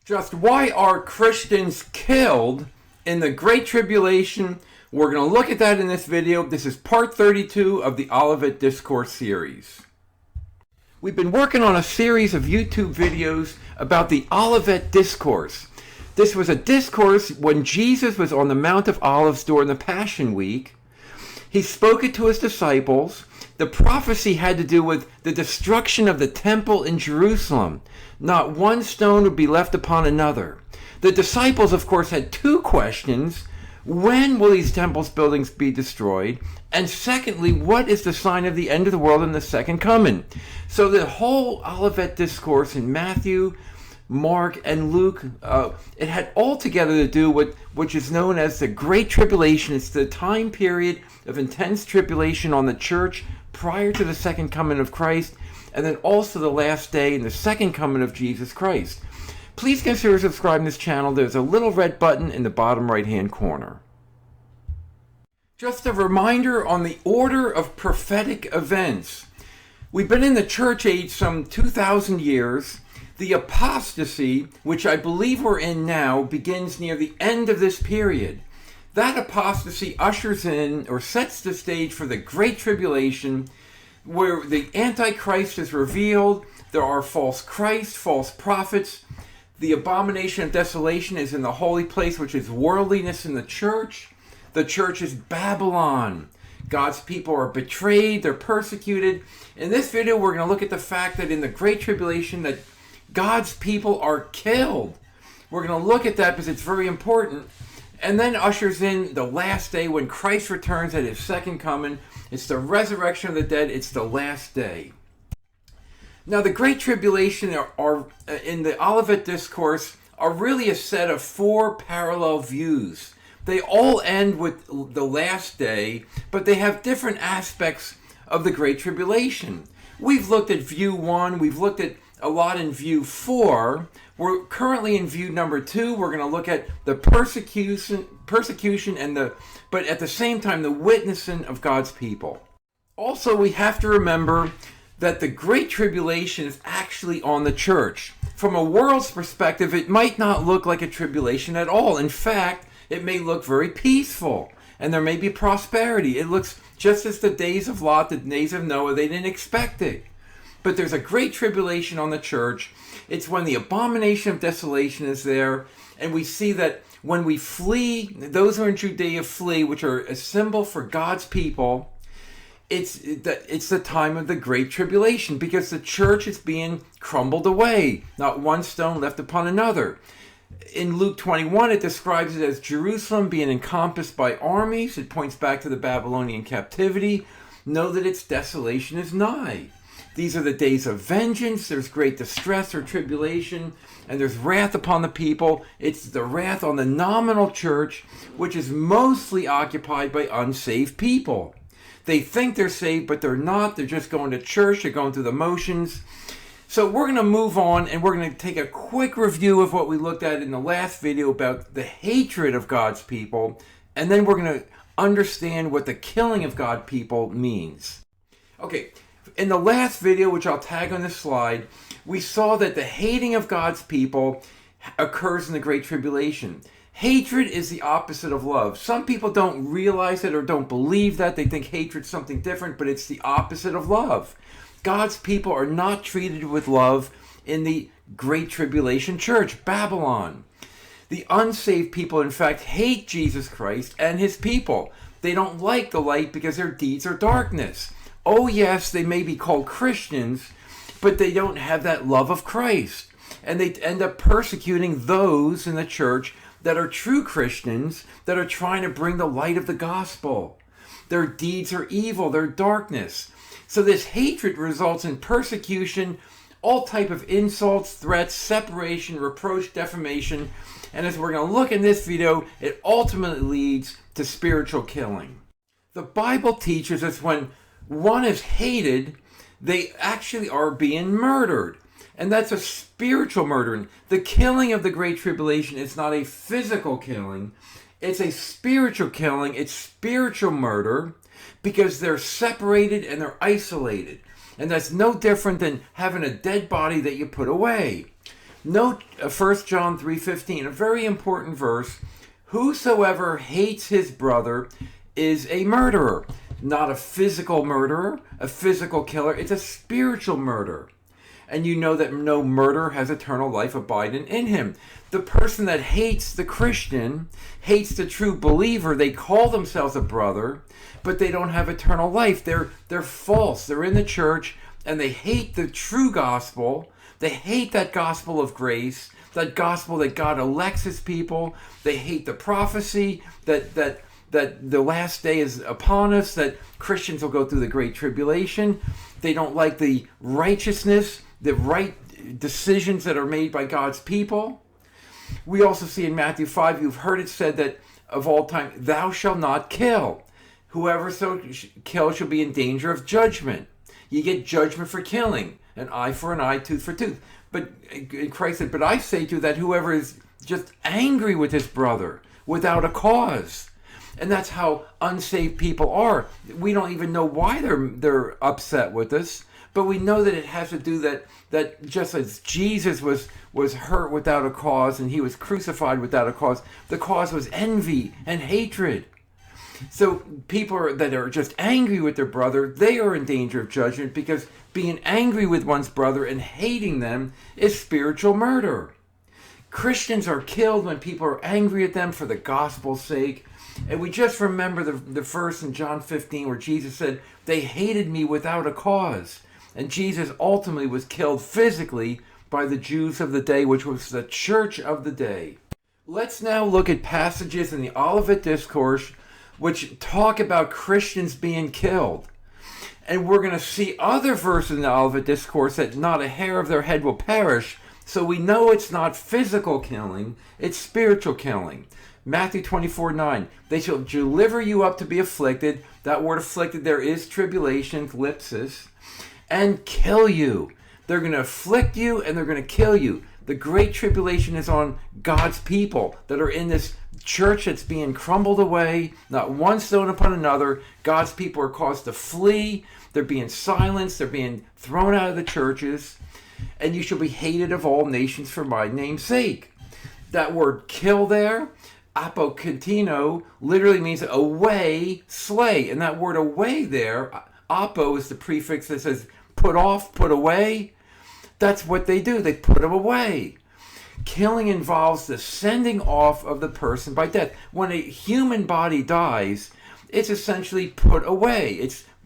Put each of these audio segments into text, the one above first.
Just why are Christians killed in the Great Tribulation? We're going to look at that in this video. This is part 32 of the Olivet Discourse series. We've been working on a series of YouTube videos about the Olivet Discourse. This was a discourse when Jesus was on the Mount of Olives during the Passion Week. He spoke it to his disciples. The prophecy had to do with the destruction of the temple in Jerusalem. Not one stone would be left upon another. The disciples, of course, had two questions. When will these temples buildings be destroyed? And secondly, what is the sign of the end of the world and the second coming? So the whole Olivet Discourse in Matthew, Mark, and Luke, it had all together to do with which is known as the Great Tribulation. It's the time period of intense tribulation on the church prior to the second coming of Christ, and then also the last day and the second coming of Jesus Christ. Please consider subscribing to this channel. There's a little red button in the bottom right-hand corner. Just a reminder on the order of prophetic events. We've been in the church age some 2,000 years. The apostasy, which I believe we're in now, begins near the end of this period. That apostasy ushers in or sets the stage for the Great Tribulation, where the Antichrist is revealed. There are false Christs, false prophets. The abomination of desolation is in the holy place, which is worldliness in the church. The church is Babylon. God's people are betrayed, they're persecuted. In this video, we're going to look at the fact that in the Great Tribulation that God's people are killed. We're going to look at that because it's very important. And then ushers in the last day when Christ returns at his second coming. It's the resurrection of the dead. It's the last day. Now, the Great Tribulation are in the Olivet Discourse are really a set of four parallel views. They all end with the last day, but they have different aspects of the Great Tribulation. We've looked at view 1. We've looked at a lot in view 4. We're currently in view number 2. We're going to look at the persecution but at the same time, the witnessing of God's people. Also, we have to remember that the Great Tribulation is actually on the church. From a world's perspective, it might not look like a tribulation at all. In fact, it may look very peaceful, and there may be prosperity. It looks just as the days of Lot, the days of Noah, they didn't expect it. But there's a great tribulation on the church. It's when the abomination of desolation is there, and we see that when we flee, those who are in Judea flee, which are a symbol for God's people, it's the time of the Great Tribulation because the church is being crumbled away, not one stone left upon another. In Luke 21, it describes it as Jerusalem being encompassed by armies. It points back to the Babylonian captivity. Know that its desolation is nigh. These are the days of vengeance. There's great distress or tribulation, and there's wrath upon the people. It's the wrath on the nominal church, which is mostly occupied by unsaved people. They think they're saved, but they're not. They're just going to church. They're going through the motions. So we're going to move on, and we're going to take a quick review of what we looked at in the last video about the hatred of God's people, and then we're going to understand what the killing of God's people means. Okay. In the last video, which I'll tag on this slide, we saw that the hating of God's people occurs in the Great Tribulation. Hatred is the opposite of love. Some people don't realize it or don't believe that. They think hatred's something different, but it's the opposite of love. God's people are not treated with love in the Great Tribulation church, Babylon. The unsaved people, in fact, hate Jesus Christ and his people. They don't like the light because their deeds are darkness. Oh yes, they may be called Christians, but they don't have that love of Christ. And they end up persecuting those in the church that are true Christians, that are trying to bring the light of the gospel. Their deeds are evil, they're darkness. So this hatred results in persecution, all type of insults, threats, separation, reproach, defamation. And as we're going to look in this video, it ultimately leads to spiritual killing. The Bible teaches us when one is hated, they actually are being murdered. And that's a spiritual murdering. The killing of the Great Tribulation is not a physical killing. It's a spiritual killing. It's spiritual murder because they're separated and they're isolated. And that's no different than having a dead body that you put away. Note 1 John 3:15, a very important verse. Whosoever hates his brother is a murderer. Not a physical murderer, a physical killer. It's a spiritual murder. And you know that no murderer has eternal life abiding in him. The person that hates the Christian, hates the true believer, they call themselves a brother, but they don't have eternal life. They're false. They're in the church, and they hate the true gospel. They hate that gospel of grace, that gospel that God elects his people. They hate the prophecy that the last day is upon us, that Christians will go through the Great Tribulation. They don't like the righteousness, the right decisions that are made by God's people. We also see in Matthew 5, you've heard it said that of all time, thou shalt not kill. Whoever so kills shall be in danger of judgment. You get judgment for killing. An eye for an eye, tooth for tooth. But Christ said, but I say to you that whoever is just angry with his brother without a cause. And that's how unsaved people are. We don't even know why they're upset with us, but we know that it has to do that just as Jesus was hurt without a cause and he was crucified without a cause, the cause was envy and hatred. So people that are just angry with their brother, they are in danger of judgment, because being angry with one's brother and hating them is spiritual murder. Christians are killed when people are angry at them for the gospel's sake. And we just remember the verse in John 15 where Jesus said, they hated me without a cause. And Jesus ultimately was killed physically by the Jews of the day, which was the church of the day. Let's now look at passages in the Olivet Discourse which talk about Christians being killed. And we're going to see other verses in the Olivet Discourse that not a hair of their head will perish. So we know it's not physical killing, it's spiritual killing. Matthew 24:9, they shall deliver you up to be afflicted. That word afflicted there is tribulation, thlipsis, and kill you. They're going to afflict you and they're going to kill you. The Great Tribulation is on God's people that are in this church that's being crumbled away, not one stone upon another. God's people are caused to flee. They're being silenced. They're being thrown out of the churches. And you shall be hated of all nations for my name's sake. That word kill there, apokatino, literally means away, slay. And that word away there, apo is the prefix that says put off, put away. That's what they do. They put them away. Killing involves the sending off of the person by death. When a human body dies, it's essentially put away.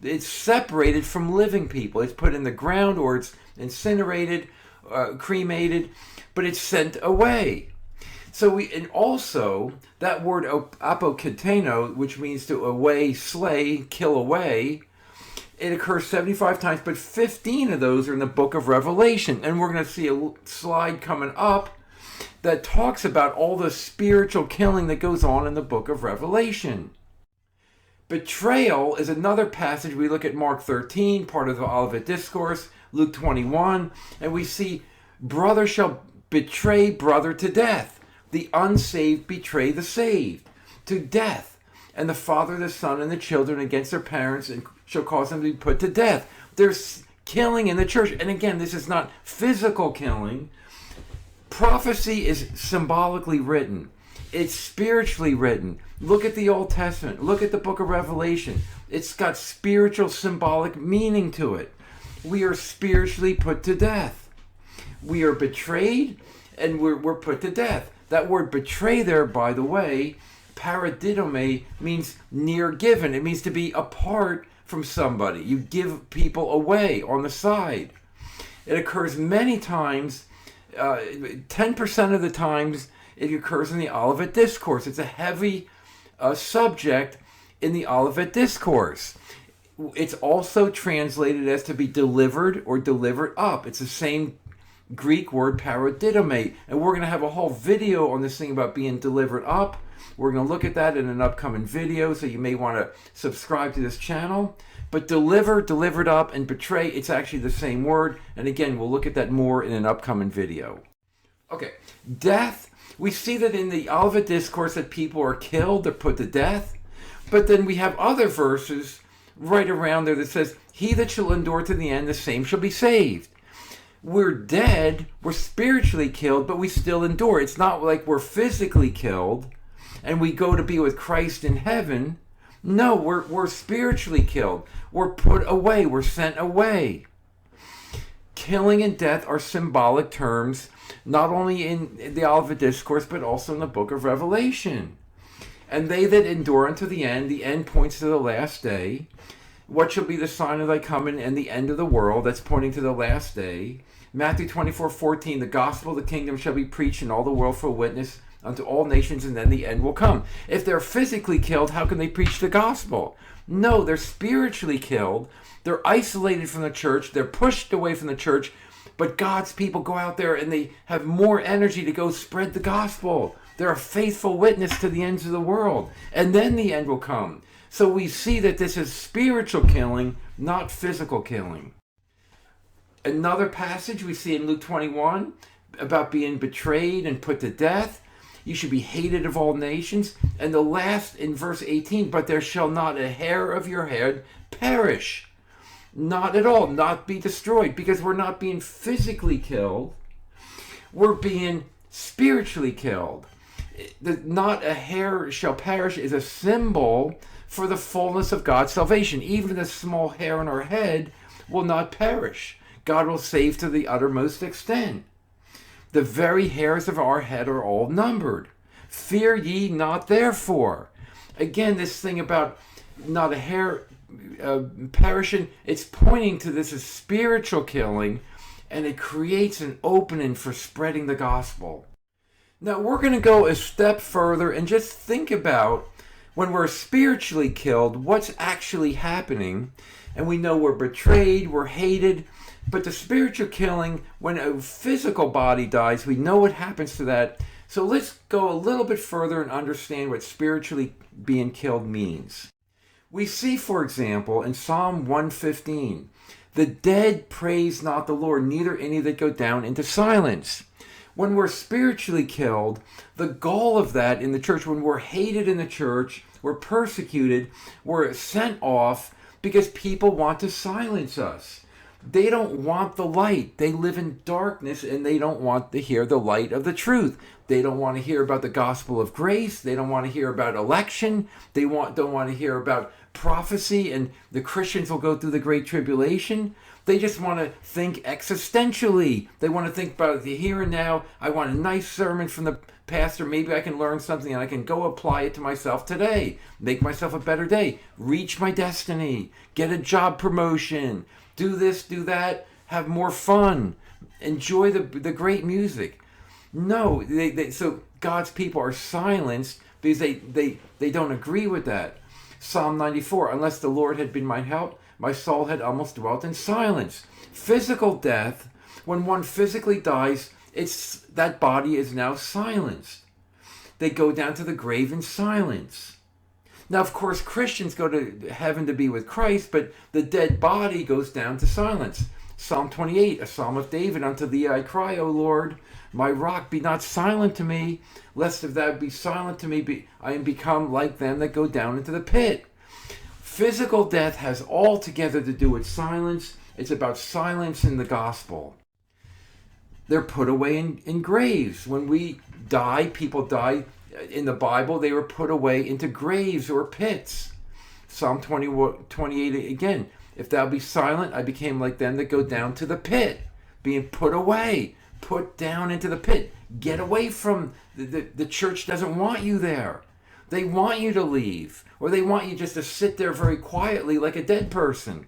It's separated from living people. It's put in the ground or it's incinerated, cremated, but it's sent away. And also that word apokateno, which means to away, slay, kill away, it occurs 75 times, but 15 of those are in the book of Revelation. And we're going to see a slide coming up that talks about all the spiritual killing that goes on in the book of Revelation. Betrayal is another passage. We look at Mark 13, part of the Olivet Discourse, Luke 21, and we see brother shall betray brother to death. The unsaved betray the saved to death. And the father, the son, and the children against their parents and shall cause them to be put to death. There's killing in the church. And again, this is not physical killing. Prophecy is symbolically written. It's spiritually written. Look at the Old Testament. Look at the book of Revelation. It's got spiritual, symbolic meaning to it. We are spiritually put to death. We are betrayed and we're put to death. That word betray there, by the way, paradidome, means near given. It means to be apart from somebody. You give people away on the side. It occurs many times. 10% of the times it occurs in the Olivet Discourse. It's a heavy subject in the Olivet Discourse. It's also translated as to be delivered or delivered up. It's the same Greek word paradidome. And we're going to have a whole video on this thing about being delivered up. We're going to look at that in an upcoming video, so you may want to subscribe to this channel. But deliver, delivered up, and betray, it's actually the same word. And again, we'll look at that more in an upcoming video. Okay, death. We see that in the Olivet Discourse that people are killed, they're put to death. But then we have other verses right around there that says, he that shall endure to the end, the same shall be saved. We're dead, we're spiritually killed, but we still endure. It's not like we're physically killed and we go to be with Christ in heaven. No, we're spiritually killed. We're put away, we're sent away. Killing and death are symbolic terms, not only in the Olivet Discourse, but also in the book of Revelation. And they that endure unto the end points to the last day. What shall be the sign of thy coming and the end of the world? That's pointing to the last day. Matthew 24:14, the gospel of the kingdom shall be preached in all the world for a witness unto all nations, and then the end will come. If they're physically killed, how can they preach the gospel? No, they're spiritually killed. They're isolated from the church. They're pushed away from the church. But God's people go out there and they have more energy to go spread the gospel. They're a faithful witness to the ends of the world. And then the end will come. So we see that this is spiritual killing, not physical killing. Another passage we see in Luke 21 about being betrayed and put to death. You should be hated of all nations. And the last in verse 18, but there shall not a hair of your head perish. Not at all, not be destroyed, because we're not being physically killed. We're being spiritually killed. Not a hair shall perish is a symbol for the fullness of God's salvation. Even the small hair on our head will not perish. God will save to the uttermost extent. The very hairs of our head are all numbered. Fear ye not therefore. Again, this thing about not a hair perishing, it's pointing to this as spiritual killing, and it creates an opening for spreading the gospel. Now we're going to go a step further and just think about when we're spiritually killed, what's actually happening. And we know we're betrayed, we're hated, but the spiritual killing, when a physical body dies, we know what happens to that. So let's go a little bit further and understand what spiritually being killed means. We see, for example, in Psalm 115, the dead praise not the Lord, neither any that go down into silence. When we're spiritually killed, the goal of that in the church, when we're hated in the church, we're persecuted, we're sent off because people want to silence us. They don't want the light. They live in darkness and they don't want to hear the light of the truth. They don't want to hear about the gospel of grace. They don't want to hear about election. They don't want to hear about prophecy and the Christians will go through the Great Tribulation. They just want to think existentially. They want to think about the here and now. I want a nice sermon from the pastor. Maybe I can learn something and I can go apply it to myself today. Make myself a better day. Reach my destiny. Get a job promotion. Do this, do that. Have more fun. Enjoy the great music. No, so God's people are silenced because they don't agree with that. Psalm 94, unless the Lord had been my help, my soul had almost dwelt in silence. Physical death, when one physically dies, that body is now silenced. They go down to the grave in silence. Now, of course, Christians go to heaven to be with Christ, but the dead body goes down to silence. Psalm 28, a psalm of David, unto thee I cry, O Lord, my rock, be not silent to me, lest if thou be silent to me, I am become like them that go down into the pit. Physical death has altogether to do with silence. It's about silence in the gospel. They're put away in graves. When we die, people die. In the Bible, they were put away into graves or pits. Psalm 28 again, if thou be silent, I became like them that go down to the pit. Being put away, put down into the pit. Get away from, the church doesn't want you there. They want you to leave, or they want you just to sit there very quietly like a dead person.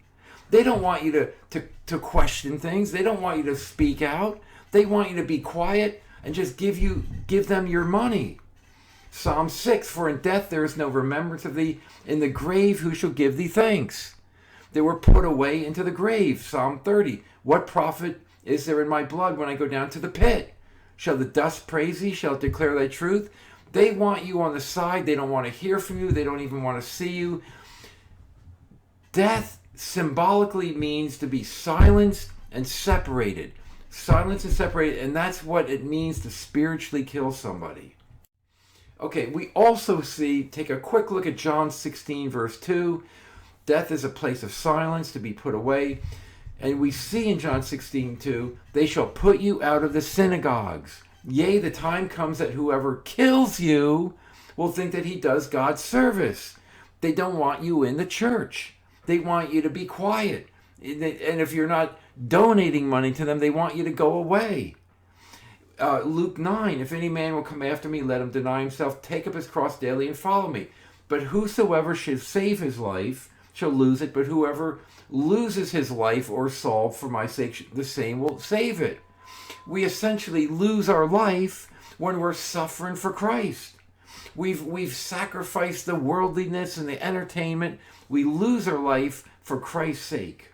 They don't want you to question things. They don't want you to speak out. They want you to be quiet and just give them your money. Psalm 6, for in death there is no remembrance of thee. In the grave who shall give thee thanks? They were put away into the grave. Psalm 30, what profit is there in my blood when I go down to the pit? Shall the dust praise thee? Shall it declare thy truth? They want you on the side. They don't want to hear from you. They don't even want to see you. Death symbolically means to be silenced and separated. Silenced and separated, and that's what it means to spiritually kill somebody. Okay, we also take a quick look at John 16, verse 2. Death is a place of silence, to be put away. And we see in John 16:2, they shall put you out of the synagogues. Yea, the time comes that whoever kills you will think that he does God's service. They don't want you in the church. They want you to be quiet. And if you're not donating money to them, they want you to go away. Luke 9, if any man will come after me, let him deny himself, take up his cross daily and follow me. But whosoever should save his life shall lose it, but whoever loses his life or soul for my sake, the same will save it. We essentially lose our life when we're suffering for Christ. We've sacrificed the worldliness and the entertainment. We lose our life for Christ's sake.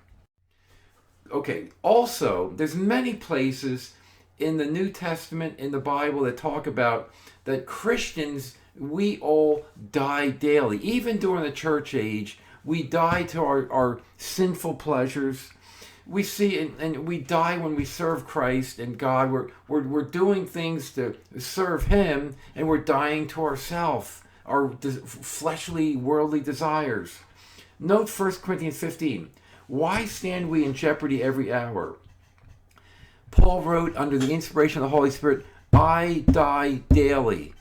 Okay, also, there's many places in the New Testament, in the Bible, that talk about that Christians, we all die daily. Even during the church age, we die to our sinful pleasures. We see, and we die when we serve Christ and God. We're doing things to serve Him, and we're dying to ourselves, our fleshly, worldly desires. Note 1 Corinthians 15. Why stand we in jeopardy every hour? Paul wrote under the inspiration of the Holy Spirit, I die daily.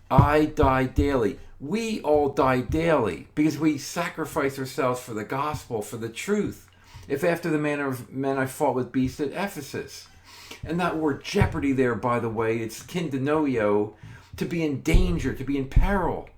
I die daily. We all die daily because we sacrifice ourselves for the gospel, for the truth. If after the manner of men I fought with beasts at Ephesus. And that word jeopardy there, by the way, it's kindenoio, to be in danger, to be in peril.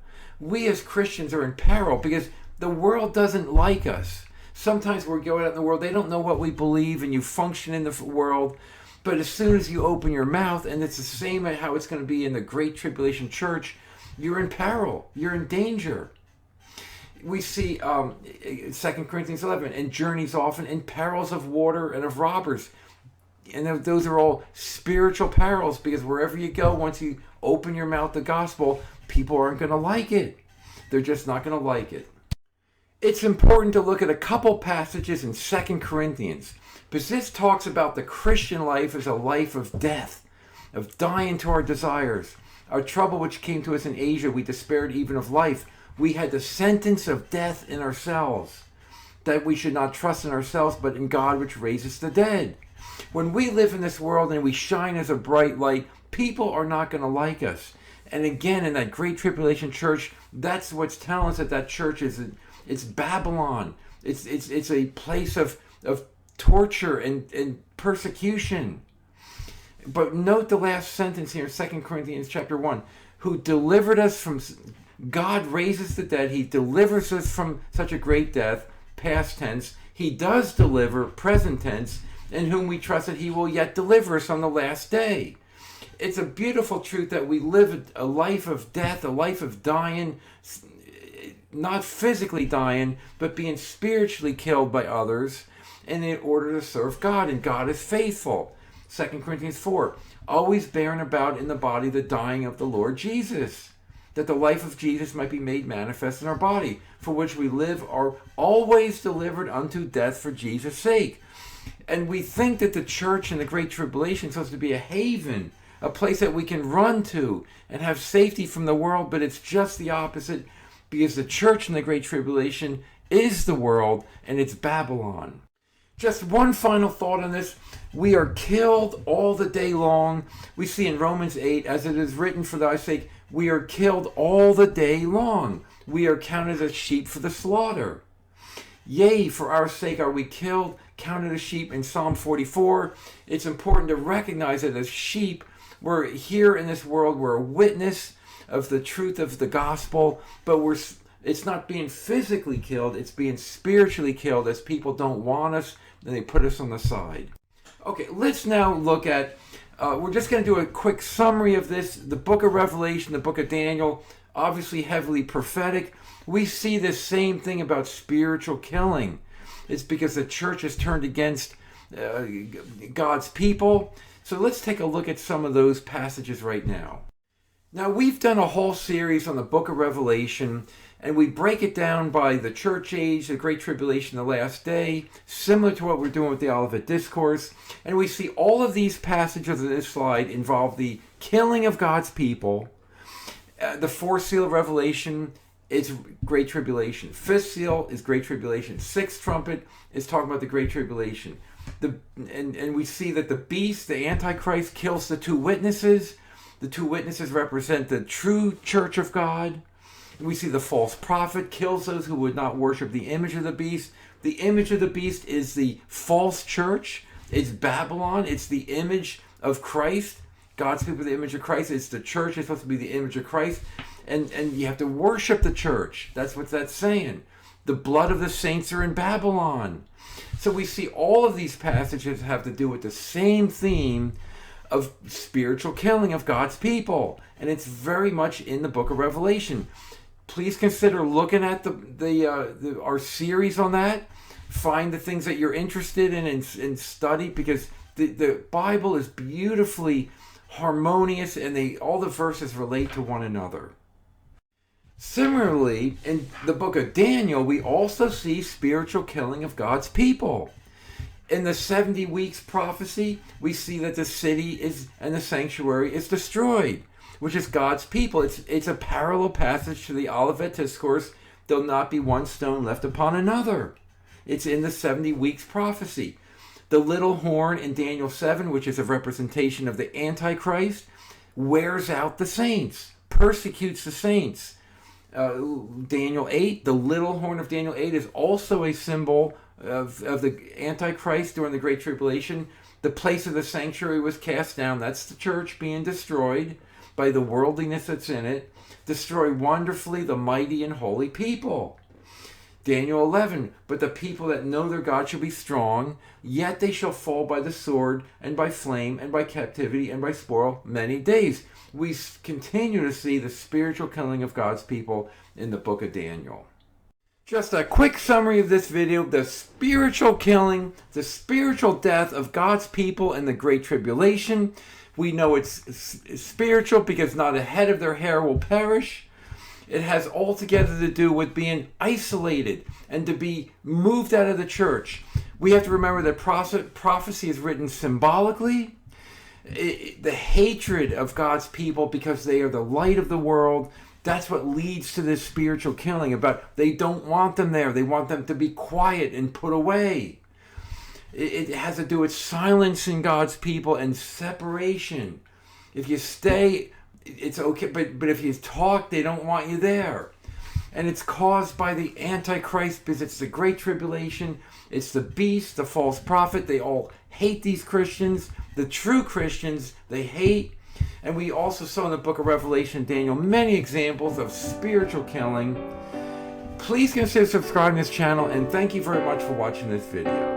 We as Christians are in peril because the world doesn't like us. Sometimes we're going out in the world, they don't know what we believe, and you function in the world. But as soon as you open your mouth, and it's the same as how it's going to be in the Great Tribulation church, you're in peril, you're in danger. We see 2 Corinthians 11, and journeys often in perils of water and of robbers. And those are all spiritual perils, because wherever you go, once you open your mouth the gospel, people aren't going to like it. They're just not going to like it. It's important to look at a couple passages in 2 Corinthians, because this talks about the Christian life as a life of death, of dying to our desires. Our trouble which came to us in Asia, we despaired even of life. We had the sentence of death in ourselves, that we should not trust in ourselves, but in God which raises the dead. When we live in this world and we shine as a bright light, people are not going to like us. And again, in that Great Tribulation church, that's what's telling us that church is, it's Babylon. It's a place of torture and persecution. But note the last sentence here, 2 Corinthians chapter 1. Who delivered us from... God raises the dead. He delivers us from such a great death, past tense. He does deliver, present tense, in whom we trust that He will yet deliver us on the last day. It's a beautiful truth that we live a life of death, a life of dying, not physically dying, but being spiritually killed by others, and in order to serve God, and God is faithful. 2 Corinthians 4, always bearing about in the body the dying of the Lord Jesus, that the life of Jesus might be made manifest in our body, for which we live, are always delivered unto death for Jesus' sake. And we think that the church in the Great Tribulation is supposed to be a haven, a place that we can run to and have safety from the world, but it's just the opposite, because the church in the Great Tribulation is the world, and it's Babylon. Just one final thought on this. We are killed all the day long. We see in Romans 8, as it is written, for thy sake, we are killed all the day long. We are counted as sheep for the slaughter. Yea, for our sake are we killed, counted as sheep. In Psalm 44, it's important to recognize that as sheep, we're here in this world, we're a witness of the truth of the gospel, but it's not being physically killed, it's being spiritually killed as people don't want us, and they put us on the side. Okay, let's now look at, we're just going to do a quick summary of this. The book of Revelation, the book of Daniel, obviously heavily prophetic. We see this same thing about spiritual killing. It's because the church has turned against God's people. So let's take a look at some of those passages right now. Now, we've done a whole series on the book of Revelation, and we break it down by the church age, the Great Tribulation, the last day, similar to what we're doing with the Olivet Discourse. And we see all of these passages in this slide involve the killing of God's people. The fourth seal of Revelation is Great Tribulation. Fifth seal is Great Tribulation. Sixth trumpet is talking about the Great Tribulation. And we see that the beast, the Antichrist, kills the two witnesses. The two witnesses represent the true church of God. And we see the false prophet kills those who would not worship the image of the beast. The image of the beast is the false church. It's Babylon. It's the image of Christ. God's people are the image of Christ. It's the church. It's supposed to be the image of Christ. And you have to worship the church. That's what that's saying. The blood of the saints are in Babylon. So we see all of these passages have to do with the same theme of spiritual killing of God's people. And it's very much in the book of Revelation. Please consider looking at our series on that. Find the things that you're interested in and study, because the Bible is beautifully harmonious and all the verses relate to one another. Similarly, in the book of Daniel, we also see spiritual killing of God's people. In the 70 weeks prophecy, we see that the city and the sanctuary is destroyed, which is God's people. It's a parallel passage to the Olivet Discourse. There'll not be one stone left upon another. It's in the 70 weeks prophecy. The little horn in Daniel 7, which is a representation of the Antichrist, wears out the saints, persecutes the saints. Daniel 8, the little horn of Daniel 8 is also a symbol of the Antichrist during the Great Tribulation. The place of the sanctuary was cast down. That's the church being destroyed by the worldliness that's in it. Destroy wonderfully the mighty and holy people. Daniel 11, but the people that know their God shall be strong, yet they shall fall by the sword and by flame and by captivity and by spoil many days. We continue to see the spiritual killing of God's people in the book of Daniel. Just a quick summary of this video: the spiritual killing, the spiritual death of God's people in the Great Tribulation. We know it's spiritual because not a head of their hair will perish. It has altogether to do with being isolated and to be moved out of the church. We have to remember that prophecy is written symbolically. The hatred of God's people because they are the light of the world, that's what leads to this spiritual killing. About they don't want them there. They want them to be quiet and put away. It has to do with silencing God's people and separation. If you stay, it's okay, but if you talk, they don't want you there. And it's caused by the Antichrist, because it's the Great Tribulation. It's the beast, the false prophet. They all hate these Christians. The true Christians, they hate. And we also saw in the book of Revelation, Daniel, many examples of spiritual killing. Please consider subscribing to this channel, and thank you very much for watching this video.